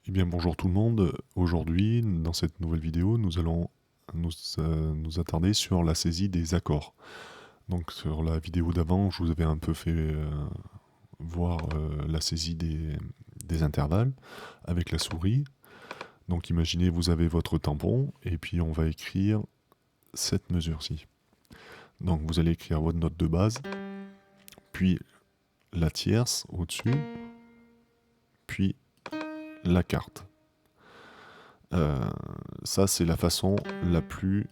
Eh bien bonjour tout le monde, aujourd'hui dans cette nouvelle vidéo nous allons nous attarder sur la saisie des accords. Donc sur la vidéo d'avant je vous avais un peu fait voir la saisie des intervalles avec la souris. Donc imaginez vous avez votre tampon et puis on va écrire cette mesure-ci. Donc vous allez écrire votre note de base, puis la tierce au-dessus, puis la quarte. Ça c'est la façon la plus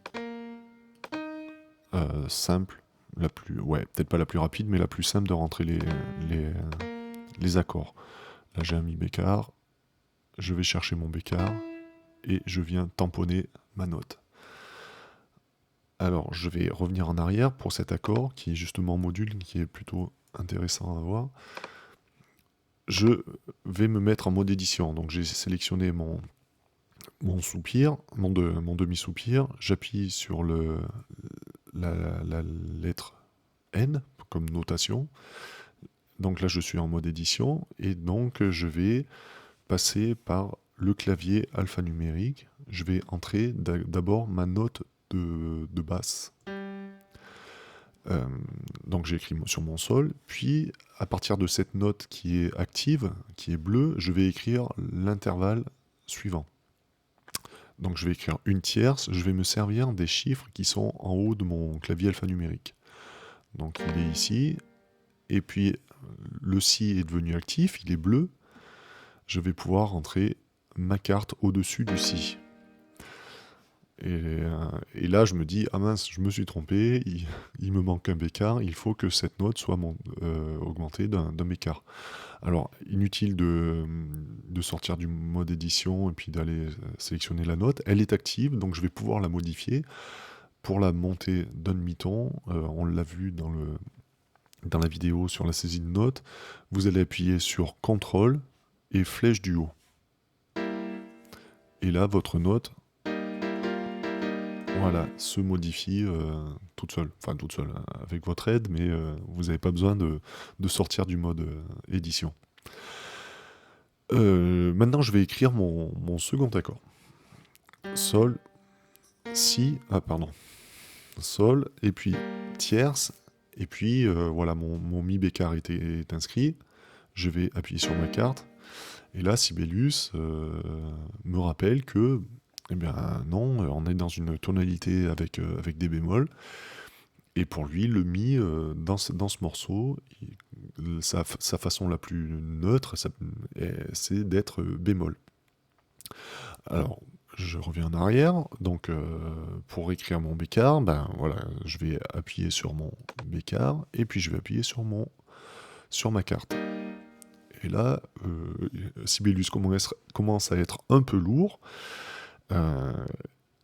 simple, peut-être pas la plus rapide, mais la plus simple de rentrer les accords. Là j'ai un mi bécard, je vais chercher mon bécard et je viens tamponner ma note. Alors je vais revenir en arrière pour cet accord qui est justement en module, qui est plutôt intéressant à voir. Je vais me mettre en mode édition, donc j'ai sélectionné mon soupir, mon demi-soupir, j'appuie sur la lettre N comme notation. Donc là je suis en mode édition et donc je vais passer par le clavier alphanumérique. Je vais entrer d'abord ma note de basse. Donc j'ai écrit sur mon sol, puis à partir de cette note qui est active, qui est bleue, je vais écrire l'intervalle suivant. Donc je vais écrire une tierce, je vais me servir des chiffres qui sont en haut de mon clavier alphanumérique. Donc il est ici, et puis le si est devenu actif, il est bleu, je vais pouvoir rentrer ma carte au-dessus du si. Et là je me dis, ah mince, je me suis trompé, il me manque un bécard, il faut que cette note soit augmentée d'un bécard. Alors inutile de sortir du mode édition et puis d'aller sélectionner la note, elle est active, donc je vais pouvoir la modifier. Pour la montée d'un demi-ton, on l'a vu dans la vidéo sur la saisie de notes, vous allez appuyer sur CTRL et flèche du haut. Et là, votre note, voilà, se modifie toute seule. Enfin, toute seule, avec votre aide, mais vous n'avez pas besoin de sortir du mode édition. Maintenant, je vais écrire mon second accord. Sol, si, Sol, et puis tierce, et puis voilà, mon mi bécard est inscrit. Je vais appuyer sur ma carte. Et là, Sibelius me rappelle que, eh bien non, on est dans une tonalité avec des bémols. Et pour lui, le mi, dans ce morceau, sa façon la plus neutre, c'est d'être bémol. Alors, je reviens en arrière, donc pour écrire mon bécard, ben voilà, je vais appuyer sur mon bécard, et puis je vais appuyer sur ma carte. Et là, Sibelius commence à être un peu lourd.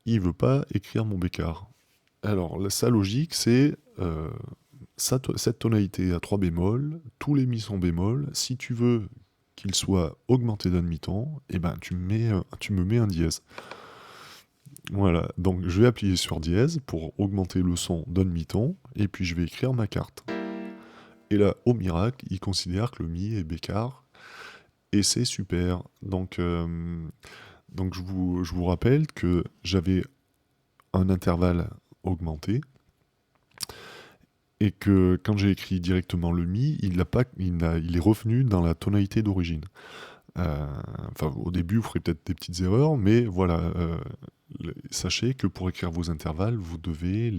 Il veut pas écrire mon bécard. Alors, sa logique, c'est cette tonalité à 3 bémols, tous les mi sont bémols. Si tu veux qu'il soit augmenté d'un demi-ton, eh ben, tu me mets un dièse. Voilà, donc je vais appuyer sur dièse pour augmenter le son d'un demi-ton, et puis je vais écrire ma carte. Et là, au miracle, il considère que le mi est bécard, et c'est super. Donc je vous rappelle que j'avais un intervalle augmenté, et que quand j'ai écrit directement le mi, il est revenu dans la tonalité d'origine. Enfin, au début, vous ferez peut-être des petites erreurs, mais voilà, sachez que pour écrire vos intervalles, vous devez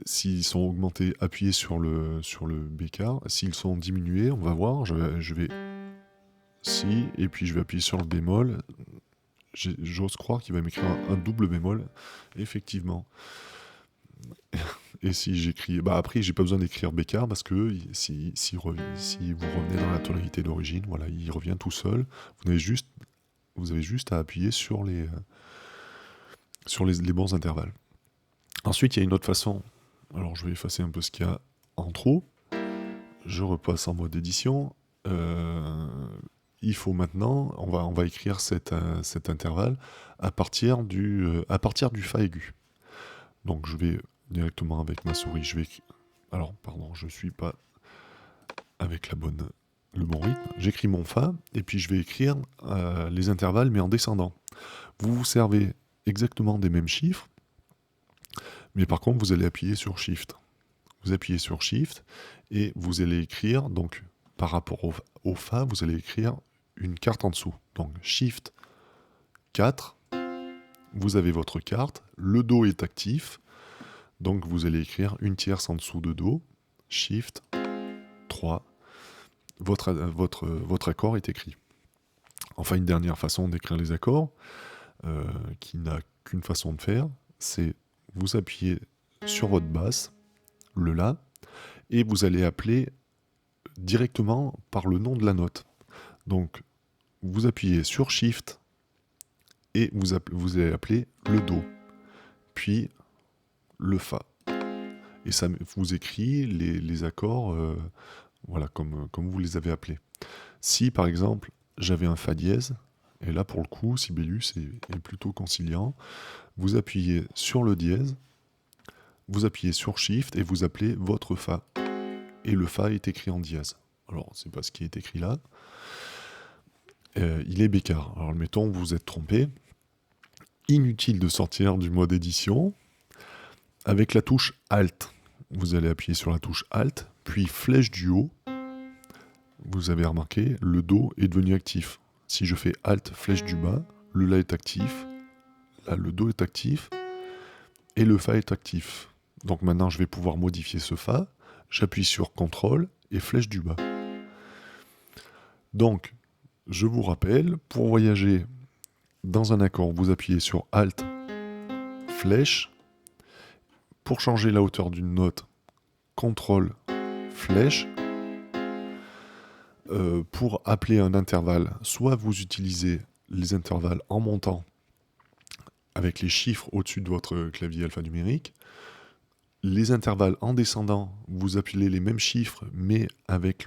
s'ils sont augmentés, appuyer sur le bécard. S'ils sont diminués, on va voir, je vais si, et puis je vais appuyer sur le bémol. J'ose croire qu'il va m'écrire un double bémol, effectivement. Et si j'écris... Bah après, j'ai pas besoin d'écrire bécard parce que si vous revenez dans la tonalité d'origine, voilà, il revient tout seul. Vous avez juste à appuyer sur les bons intervalles. Ensuite, il y a une autre façon. Alors, je vais effacer un peu ce qu'il y a en trop. Je repasse en mode édition. Il faut maintenant, on va écrire cet intervalle à partir du fa aigu. Donc, je vais directement avec ma souris, alors, pardon, je suis pas avec le bon rythme, j'écris mon Fa, et puis je vais écrire les intervalles, mais en descendant. Vous vous servez exactement des mêmes chiffres, mais par contre, vous allez appuyer sur Shift. Vous appuyez sur Shift, et vous allez écrire, donc par rapport au Fa, vous allez écrire une carte en dessous. Donc Shift 4, vous avez votre carte, le Do est actif, donc vous allez écrire une tierce en dessous de Do, Shift 3, votre accord est écrit. Enfin, une dernière façon d'écrire les accords, qui n'a qu'une façon de faire, c'est vous appuyez sur votre basse, le La, et vous allez appeler directement par le nom de la note. Donc, vous appuyez sur Shift et vous allez appeler le Do, puis le Fa. Et ça vous écrit les accords voilà, comme vous les avez appelés. Si par exemple j'avais un Fa dièse, et là pour le coup Sibelius est plutôt conciliant, vous appuyez sur le dièse, vous appuyez sur Shift et vous appelez votre Fa. Et le Fa est écrit en dièse. Alors c'est pas ce qui est écrit là. Il est bécard. Alors admettons vous vous êtes trompé. Inutile de sortir du mode édition. Avec la touche Alt, vous allez appuyer sur la touche Alt, puis flèche du haut. Vous avez remarqué, le Do est devenu actif. Si je fais Alt, flèche du bas, le La est actif, là le Do est actif, et le Fa est actif. Donc maintenant je vais pouvoir modifier ce Fa, j'appuie sur CTRL et flèche du bas. Donc, je vous rappelle, pour voyager dans un accord, vous appuyez sur Alt, flèche. Pour changer la hauteur d'une note, CTRL, flèche. Pour appeler un intervalle, soit vous utilisez les intervalles en montant avec les chiffres au-dessus de votre clavier alphanumérique. Les intervalles en descendant, vous appelez les mêmes chiffres, mais avec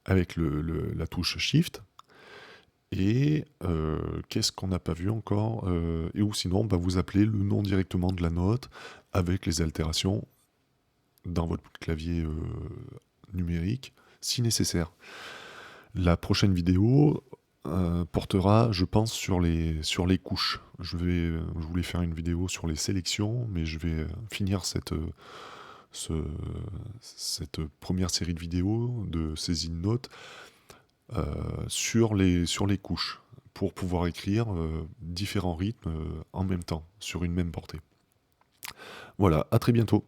la touche Shift. Et qu'est-ce qu'on n'a pas vu encore et ou sinon, vous appelez le nom directement de la note avec les altérations dans votre clavier numérique, si nécessaire. La prochaine vidéo portera, je pense, sur les couches. Je voulais faire une vidéo sur les sélections, mais je vais finir cette première série de vidéos de saisine note sur les couches, pour pouvoir écrire différents rythmes en même temps, sur une même portée. Voilà, à très bientôt.